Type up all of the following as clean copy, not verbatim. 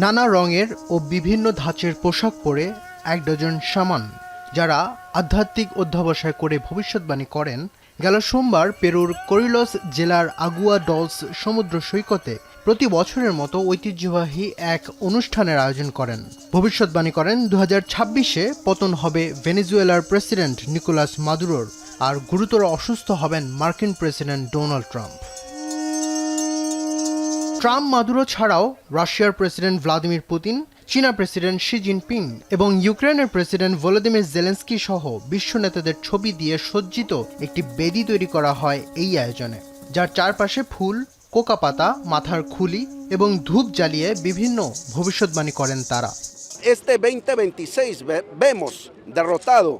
নানা রঙের ও বিভিন্ন ধাঁচের পোশাক পরে এক ডজন শামান, যারা আধ্যাত্মিক অধ্যবসায় করে ভবিষ্যৎবাণী করেন, গেল সোমবার পেরুর কোরিলস জেলার আগুয়া ডলস সমুদ্র সৈকতে প্রতি বছরের মতো ঐতিহ্যবাহী এক অনুষ্ঠানের আয়োজন করেন। ভবিষ্যৎবাণী করেন 2026-এ পতন হবে ভেনেজুয়েলার প্রেসিডেন্ট নিকোলাস মাদুরোর, আর গুরুতর অসুস্থ হবেন মার্কিন প্রেসিডেন্ট ডোনাল্ড ট্রাম্প। মাদুরো ছাড়াও রাশিয়ার প্রেসিডেন্ট ভ্লাদিমির পুতিন, চীনা প্রেসিডেন্ট শি জিনপিং এবং ইউক্রেনের প্রেসিডেন্ট ভলোদিমির জেলেন্সকি সহ বিশ্ব নেতাদের ছবি দিয়ে সজ্জিত একটি বেদি তৈরি করা হয় এই আয়োজনে, যার চারপাশে ফুল, কোকা পাতা, মাথার খুলি এবং ধূপ জ্বালিয়ে বিভিন্ন ভবিষ্যৎবাণী করেন তারা। Este 2026 vemos derrotado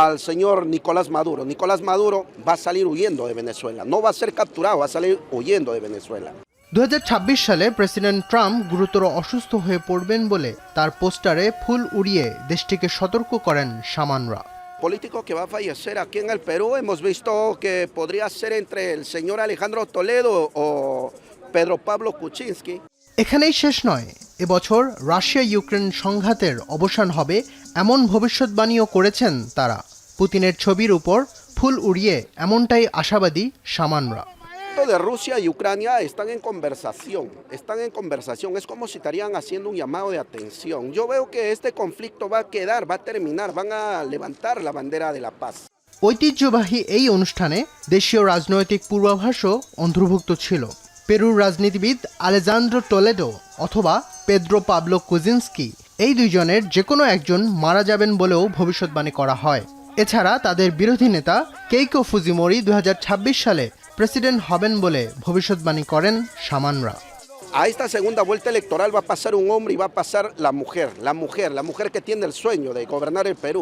al señor Nicolás Maduro. Nicolás Maduro va a salir huyendo de Venezuela. No va a ser capturado, va a salir huyendo de Venezuela. 2026 সালে প্রেসিডেন্ট ট্রাম্প গুরুতর অসুস্থ হয়ে পড়বেন বলে তার পোস্টারে ফুল উড়িয়ে দেশটিকে সতর্ক করেন শামানরা। Político que va a fallecer aquí en el Perú, hemos visto que podría ser entre el señor Alejandro Toledo o Pedro Pablo Kuczynski. এখানেই শেষ নয়, এবছর রাশিয়া ইউক্রেন সংঘাতের অবসান হবে এমন ভবিষ্যৎবাণীও করেছেন তারা। পুতিনের ছবির উপর ফুল উড়িয়ে এমনটাই আশাবাদী শামানরা। De Rusia y Ucrania están en conversación, es como si estarían haciendo un llamado de atención. Yo veo que este conflicto va a quedar, va a terminar, van a levantar la bandera de la paz. ঐতিহ্যবাহী এই অনুষ্ঠানে দেশীয় রাজনৈতিক পূর্বাভাসও অন্তর্ভুক্ত ছিল। পেরুর রাজনীতিবিদ Alejandro টোলেডো অথবা পেদ্রো পাবলো কুজিনস্কি, এই দুইজনের যে কোনো একজন মারা যাবেন বলেও ভবিষ্যৎবাণী করা হয়। এছাড়া তাদের বিরোধী নেতা কেইকো ফুজিমোরি 2026 সালে প্রেসিডেন্ট হবেন বলে ভবিষ্যৎবাণী করেন শামানরা। A esta segunda vuelta electoral va a pasar un hombre y va a pasar la mujer que tiene el sueño de gobernar el Perú.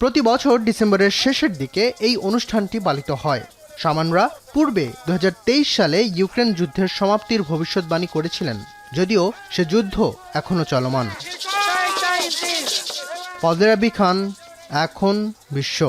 প্রতি বছর ডিসেম্বরের শেষের দিকে এই অনুষ্ঠানটি পালিত হয়। শামানরা পূর্বে 2023 সালে ইউক্রেন যুদ্ধের সমাপ্তির ভবিষ্যৎবাণী করেছিলেন, যদিও সে যুদ্ধ এখনো চলমান। ফজলে রাব্বি খান, এখন বিশ্ব।